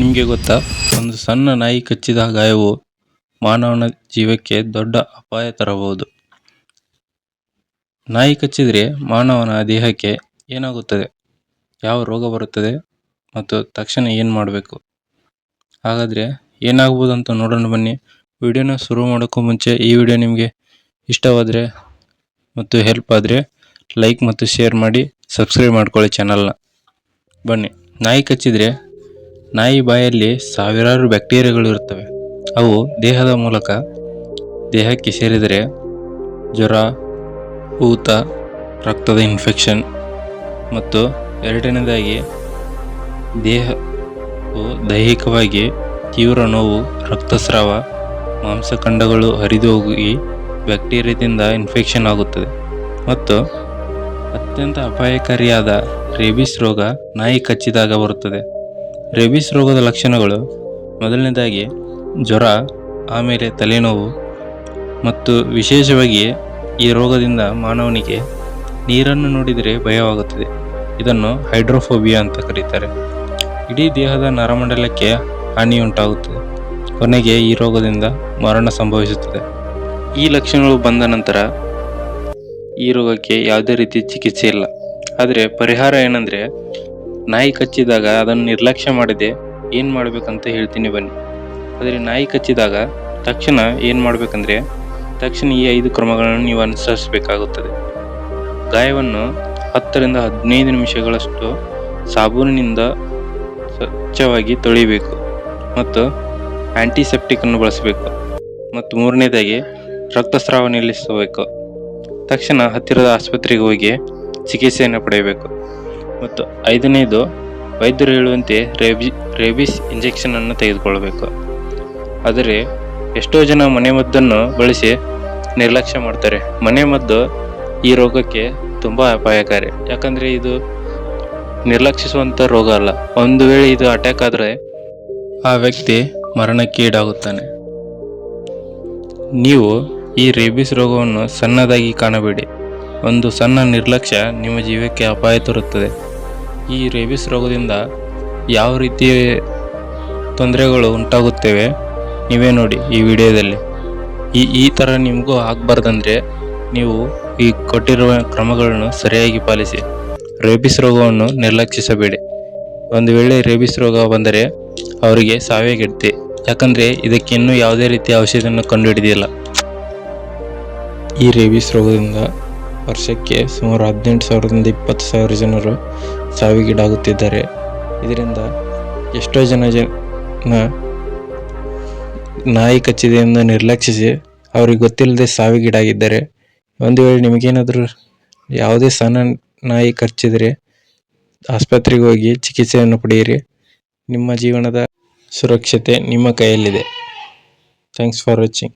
ನಿಮಗೆ ಗೊತ್ತಾ, ಒಂದು ಸಣ್ಣ ನಾಯಿ ಕಚ್ಚಿದ ಗಾಯವು ಮಾನವನ ಜೀವಕ್ಕೆ ದೊಡ್ಡ ಅಪಾಯ ತರಬಹುದು. ನಾಯಿ ಕಚ್ಚಿದ್ರೆ ಮಾನವನ ದೇಹಕ್ಕೆ ಏನಾಗುತ್ತದೆ, ಯಾವ ರೋಗ ಬರುತ್ತದೆ ಮತ್ತು ತಕ್ಷಣ ಏನು ಮಾಡಬೇಕು, ಹಾಗಾದರೆ ಏನಾಗ್ಬೋದು ಅಂತ ನೋಡೋಣ ಬನ್ನಿ. ವಿಡಿಯೋನ ಶುರು ಮಾಡೋಕ್ಕೂ ಮುಂಚೆ ಈ ವಿಡಿಯೋ ನಿಮಗೆ ಇಷ್ಟವಾದರೆ ಮತ್ತು ಹೆಲ್ಪ್ ಆದರೆ ಲೈಕ್ ಮತ್ತು ಶೇರ್ ಮಾಡಿ, ಸಬ್ಸ್ಕ್ರೈಬ್ ಮಾಡ್ಕೊಳ್ಳಿ ಚಾನಲ್ನ. ಬನ್ನಿ. ನಾಯಿ ಕಚ್ಚಿದ್ರೆ ನಾಯಿ ಬಾಯಲ್ಲಿ ಸಾವಿರಾರು ಬ್ಯಾಕ್ಟೀರಿಯಾಗಳು ಇರುತ್ತವೆ. ಅವು ದೇಹದ ಮೂಲಕ ದೇಹಕ್ಕೆ ಸೇರಿದರೆ ಜ್ವರ, ಊತ, ರಕ್ತದ ಇನ್ಫೆಕ್ಷನ್ ಮತ್ತು ಎರಡನೇದಾಗಿ ದೈಹಿಕವಾಗಿ ತೀವ್ರ ನೋವು, ರಕ್ತಸ್ರಾವ, ಮಾಂಸಖಂಡಗಳು ಹರಿದು ಹೋಗಿ ಬ್ಯಾಕ್ಟೀರಿಯಾದಿಂದ ಇನ್ಫೆಕ್ಷನ್ ಆಗುತ್ತದೆ. ಮತ್ತು ಅತ್ಯಂತ ಅಪಾಯಕಾರಿಯಾದ ರೇಬಿಸ್ ರೋಗ ನಾಯಿ ಕಚ್ಚಿದಾಗ ಬರುತ್ತದೆ. ರೇಬಿಸ್ ರೋಗದ ಲಕ್ಷಣಗಳು: ಮೊದಲನೇದಾಗಿ ಜ್ವರ, ಆಮೇಲೆ ತಲೆನೋವು, ಮತ್ತು ವಿಶೇಷವಾಗಿ ಈ ರೋಗದಿಂದ ಮಾನವನಿಗೆ ನೀರನ್ನು ನೋಡಿದರೆ ಭಯವಾಗುತ್ತದೆ. ಇದನ್ನು ಹೈಡ್ರೋಫೋಬಿಯಾ ಅಂತ ಕರೀತಾರೆ. ಇಡೀ ದೇಹದ ನರಮಂಡಲಕ್ಕೆ ಹಾನಿಯುಂಟಾಗುತ್ತದೆ. ಕೊನೆಗೆ ಈ ರೋಗದಿಂದ ಮರಣ ಸಂಭವಿಸುತ್ತದೆ. ಈ ಲಕ್ಷಣಗಳು ಬಂದ ನಂತರ ಈ ರೋಗಕ್ಕೆ ಯಾವುದೇ ರೀತಿ ಚಿಕಿತ್ಸೆ ಇಲ್ಲ. ಆದರೆ ಪರಿಹಾರ ಏನಂದರೆ, ನಾಯಿ ಕಚ್ಚಿದಾಗ ಅದನ್ನು ನಿರ್ಲಕ್ಷ್ಯ ಮಾಡದೆ ಏನು ಮಾಡಬೇಕಂತ ಹೇಳ್ತೀನಿ ಬನ್ನಿ. ಆದರೆ ನಾಯಿ ಕಚ್ಚಿದಾಗ ತಕ್ಷಣ ಏನು ಮಾಡಬೇಕಂದ್ರೆ, ತಕ್ಷಣ ಈ 5 ಕ್ರಮಗಳನ್ನು ನೀವು ಅನುಸರಿಸಬೇಕಾಗುತ್ತದೆ. ಗಾಯವನ್ನು 10 ರಿಂದ 15 ನಿಮಿಷಗಳಷ್ಟು ಸಾಬೂನಿನಿಂದ ಸ್ವಚ್ಛವಾಗಿ ತೊಳಿಬೇಕು ಮತ್ತು ಆಂಟಿಸೆಪ್ಟಿಕ್ ಅನ್ನು ಬಳಸಬೇಕು. ಮತ್ತು ಮೂರನೇದಾಗಿ ರಕ್ತಸ್ರಾವ ನಿಲ್ಲಿಸಬೇಕು. ತಕ್ಷಣ ಹತ್ತಿರದ ಆಸ್ಪತ್ರೆಗೆ ಹೋಗಿ ಚಿಕಿತ್ಸೆಯನ್ನು ಪಡೆಯಬೇಕು. ಮತ್ತು 5ನೇದು, ವೈದ್ಯರು ಹೇಳುವಂತೆ ರೇಬಿಸ್ ಇಂಜೆಕ್ಷನ್ ಅನ್ನು ತೆಗೆದುಕೊಳ್ಳಬೇಕು. ಆದರೆ ಎಷ್ಟೋ ಜನ ಮನೆಮದ್ದನ್ನು ಬಳಸಿ ನಿರ್ಲಕ್ಷ್ಯ ಮಾಡ್ತಾರೆ. ಮನೆಮದ್ದು ಈ ರೋಗಕ್ಕೆ ತುಂಬ ಅಪಾಯಕಾರಿ. ಯಾಕಂದರೆ ಇದು ನಿರ್ಲಕ್ಷಿಸುವಂಥ ರೋಗ ಅಲ್ಲ. ಒಂದು ವೇಳೆ ಇದು ಅಟ್ಯಾಕ್ ಆದರೆ ಆ ವ್ಯಕ್ತಿ ಮರಣಕ್ಕೆ ಈಡಾಗುತ್ತಾನೆ. ನೀವು ಈ ರೇಬಿಸ್ ರೋಗವನ್ನು ಸಣ್ಣದಾಗಿ ಕಾಣಬೇಡಿ. ಒಂದು ಸಣ್ಣ ನಿರ್ಲಕ್ಷ್ಯ ನಿಮ್ಮ ಜೀವಕ್ಕೆ ಅಪಾಯ ತರುತ್ತದೆ. ಈ ರೇಬಿಸ್ ರೋಗದಿಂದ ಯಾವ ರೀತಿಯ ತೊಂದರೆಗಳು ಉಂಟಾಗುತ್ತವೆ ನೀವೇ ನೋಡಿ ಈ ವಿಡಿಯೋದಲ್ಲಿ. ಈ ಥರ ನಿಮಗೂ ಆಗಬಾರ್ದಂದ್ರೆ ನೀವು ಈ ಕೊಟ್ಟಿರುವ ಕ್ರಮಗಳನ್ನು ಸರಿಯಾಗಿ ಪಾಲಿಸಿ. ರೇಬಿಸ್ ರೋಗವನ್ನು ನಿರ್ಲಕ್ಷಿಸಬೇಡಿ. ಒಂದು ವೇಳೆ ರೇಬಿಸ್ ರೋಗ ಬಂದರೆ ಅವರಿಗೆ ಸಾವೇ ಗೆಡ್ತಿ. ಯಾಕಂದರೆ ಇದಕ್ಕೆ ಇನ್ನೂ ಯಾವುದೇ ರೀತಿಯ ಔಷಧಿಯನ್ನು ಕಂಡುಹಿಡಿದಿಲ್ಲ. ಈ ರೇಬಿಸ್ ರೋಗದಿಂದ ವರ್ಷಕ್ಕೆ ಸುಮಾರು 18,000ರಿಂದ 20,000 ಜನರು ಸಾವಿಗೀಡಾಗುತ್ತಿದ್ದಾರೆ. ಇದರಿಂದ ಎಷ್ಟೋ ಜನ ನಾಯಿ ಕಚ್ಚಿದೆ ಎಂದು ನಿರ್ಲಕ್ಷಿಸಿ ಅವ್ರಿಗೆ ಗೊತ್ತಿಲ್ಲದೆ ಸಾವಿಗೀಡಾಗಿದ್ದಾರೆ. ಒಂದು ವೇಳೆ ನಿಮಗೇನಾದರೂ ಯಾವುದೇ ಸಣ್ಣ ನಾಯಿ ಕಚ್ಚಿದರೆ ಆಸ್ಪತ್ರೆಗೆ ಹೋಗಿ ಚಿಕಿತ್ಸೆಯನ್ನು ಪಡೆಯಿರಿ. ನಿಮ್ಮ ಜೀವನದ ಸುರಕ್ಷತೆ ನಿಮ್ಮ ಕೈಯಲ್ಲಿದೆ. Thanks for watching.